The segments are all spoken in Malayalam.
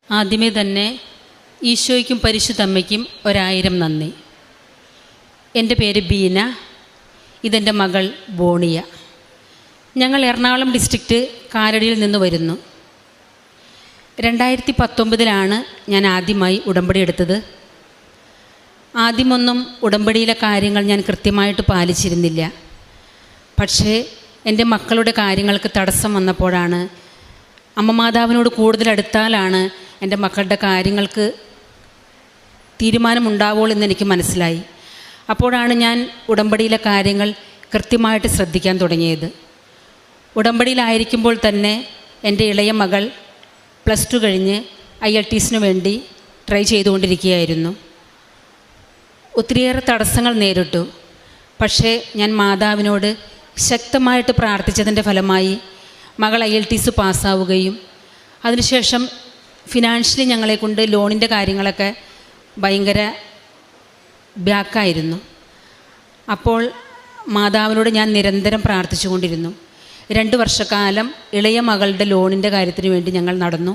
ആദ്യമേ തന്നെ ഈശോയ്ക്കും പരിശുദ്ധമ്മയ്ക്കും 1000 നന്ദി. എൻ്റെ പേര് ബീന, ഇതെൻ്റെ മകൾ ബോണിയ. ഞങ്ങൾ എറണാകുളം ഡിസ്ട്രിക്റ്റ് കാലടിയിൽ നിന്ന് വരുന്നു. 2019 ഞാൻ ആദ്യമായി ഉടമ്പടി എടുത്തത്. ആദ്യമൊന്നും ഉടമ്പടിയിലെ കാര്യങ്ങൾ ഞാൻ കൃത്യമായിട്ട് പാലിച്ചിരുന്നില്ല. പക്ഷേ എൻ്റെ മക്കളുടെ കാര്യങ്ങൾക്ക് തടസ്സം വന്നപ്പോഴാണ്, അമ്മ മാതാവിനോട് കൂടുതൽ അടുത്താലാണ് എൻ്റെ മക്കളുടെ കാര്യങ്ങൾക്ക് തീരുമാനമുണ്ടാവുള്ളൂ എന്നെനിക്ക് മനസ്സിലായി. അപ്പോഴാണ് ഞാൻ ഉടമ്പടിയിലെ കാര്യങ്ങൾ കൃത്യമായിട്ട് ശ്രദ്ധിക്കാൻ തുടങ്ങിയത്. ഉടമ്പടിയിലായിരിക്കുമ്പോൾ തന്നെ എൻ്റെ ഇളയ മകൾ +2 കഴിഞ്ഞ് IELTS വേണ്ടി ട്രൈ ചെയ്തുകൊണ്ടിരിക്കുകയായിരുന്നു. ഒത്തിരിയേറെ തടസ്സങ്ങൾ നേരിട്ടു. പക്ഷേ ഞാൻ മാതാവിനോട് ശക്തമായിട്ട് പ്രാർത്ഥിച്ചതിൻ്റെ ഫലമായി മകൾ IELTS പാസ്സാവുകയും അതിനുശേഷം ഫിനാൻഷ്യലി ഞങ്ങളെക്കൊണ്ട് ലോണിൻ്റെ കാര്യങ്ങളൊക്കെ ഭയങ്കര ബാക്കായിരുന്നു. അപ്പോൾ മാതാവിനോട് ഞാൻ നിരന്തരം പ്രാർത്ഥിച്ചു കൊണ്ടിരുന്നു. 2 വർഷക്കാലം ഇളയ മകളുടെ ലോണിൻ്റെ കാര്യത്തിന് വേണ്ടി ഞങ്ങൾ നടന്നു.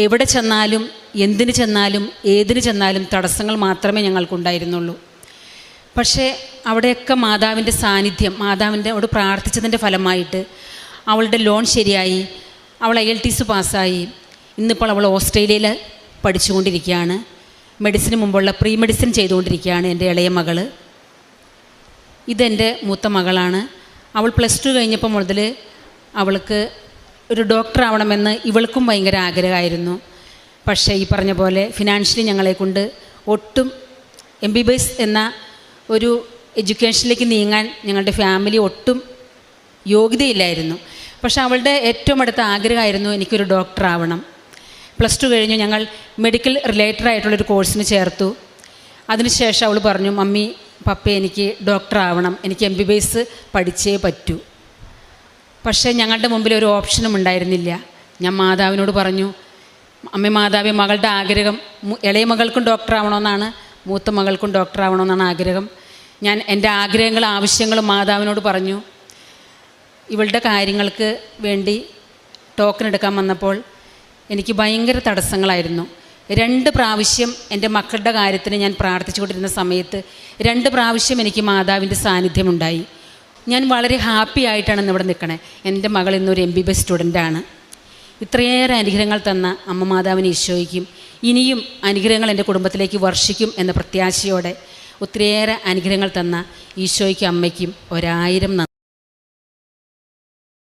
എവിടെ ചെന്നാലും, എന്തിന് ചെന്നാലും, ഏതിന് ചെന്നാലും തടസ്സങ്ങൾ മാത്രമേ ഞങ്ങൾക്കുണ്ടായിരുന്നുള്ളൂ. പക്ഷേ അവിടെയൊക്കെ മാതാവിൻ്റെ സാന്നിധ്യം, മാതാവിനോട് പ്രാർത്ഥിച്ചതിൻ്റെ ഫലമായിട്ട് അവളുടെ ലോൺ ശരിയായി, അവൾ IELTS പാസ്സായി. ഇന്നിപ്പോൾ അവൾ ഓസ്ട്രേലിയയിൽ പഠിച്ചുകൊണ്ടിരിക്കുകയാണ്. മെഡിസിന് മുമ്പുള്ള പ്രീ മെഡിസിൻ ചെയ്തുകൊണ്ടിരിക്കുകയാണ് എൻ്റെ ഇളയ മകൾ. ഇതെൻ്റെ മൂത്ത മകളാണ്. അവൾ +2 കഴിഞ്ഞപ്പോൾ മുതൽ അവൾക്ക് ഒരു ഡോക്ടർ ആവണമെന്ന് ഇവൾക്കും ഭയങ്കര ആഗ്രഹമായിരുന്നു. പക്ഷേ ഈ പറഞ്ഞ പോലെ ഫിനാൻഷ്യലി ഞങ്ങളെക്കൊണ്ട് ഒട്ടും MBBS എന്ന ഒരു എഡ്യൂക്കേഷനിലേക്ക് നീങ്ങാൻ ഞങ്ങളുടെ ഫാമിലി ഒട്ടും യോഗ്യതയില്ലായിരുന്നു. പക്ഷേ അവളുടെ ഏറ്റവും അടുത്ത ആഗ്രഹമായിരുന്നു എനിക്കൊരു ഡോക്ടർ ആവണം. +2 കഴിഞ്ഞ് ഞങ്ങൾ മെഡിക്കൽ റിലേറ്റഡ് ആയിട്ടുള്ളൊരു കോഴ്സിന് ചേർത്തു. അതിനുശേഷം അവൾ പറഞ്ഞു, മമ്മി പപ്പ എനിക്ക് ഡോക്ടർ ആവണം, എനിക്ക് MBBS പഠിച്ചേ പറ്റൂ. പക്ഷേ ഞങ്ങളുടെ മുമ്പിൽ ഒരു ഓപ്ഷനും ഉണ്ടായിരുന്നില്ല. ഞാൻ മാതാവിനോട് പറഞ്ഞു, അമ്മ മാതാവേ, മകളുടെ ആഗ്രഹം ഇളയ മകൾക്കും ഡോക്ടർ ആവണമെന്നാണ്, മൂത്ത മകൾക്കും ഡോക്ടർ ആവണമെന്നാണ് ആഗ്രഹം. ഞാൻ എൻ്റെ ആഗ്രഹങ്ങളും ആവശ്യങ്ങളും മാതാവിനോട് പറഞ്ഞു. ഇവളുടെ കാര്യങ്ങൾക്ക് വേണ്ടി ടോക്കൺ എടുക്കാൻ വന്നപ്പോൾ എനിക്ക് ഭയങ്കര തടസ്സങ്ങളായിരുന്നു. 2 പ്രാവശ്യം എൻ്റെ മക്കളുടെ കാര്യത്തിന് ഞാൻ പ്രാർത്ഥിച്ചുകൊണ്ടിരുന്ന സമയത്ത് 2 പ്രാവശ്യം എനിക്ക് മാതാവിൻ്റെ സാന്നിധ്യമുണ്ടായി. ഞാൻ വളരെ ഹാപ്പി ആയിട്ടാണ് ഇന്നിവിടെ നിൽക്കണേ. എൻ്റെ മകൾ ഇന്നൊരു MBBS സ്റ്റുഡൻ്റാണ്. ഇത്രയേറെ അനുഗ്രഹങ്ങൾ തന്ന അമ്മ മാതാവിന് ഈശോയ്ക്കും ഇനിയും അനുഗ്രഹങ്ങൾ എൻ്റെ കുടുംബത്തിലേക്ക് വർഷിക്കും എന്ന പ്രത്യാശയോടെ ഒത്തിരിയേറെ അനുഗ്രഹങ്ങൾ തന്ന ഈശോയ്ക്കും അമ്മയ്ക്കും 1000 നന്ദി.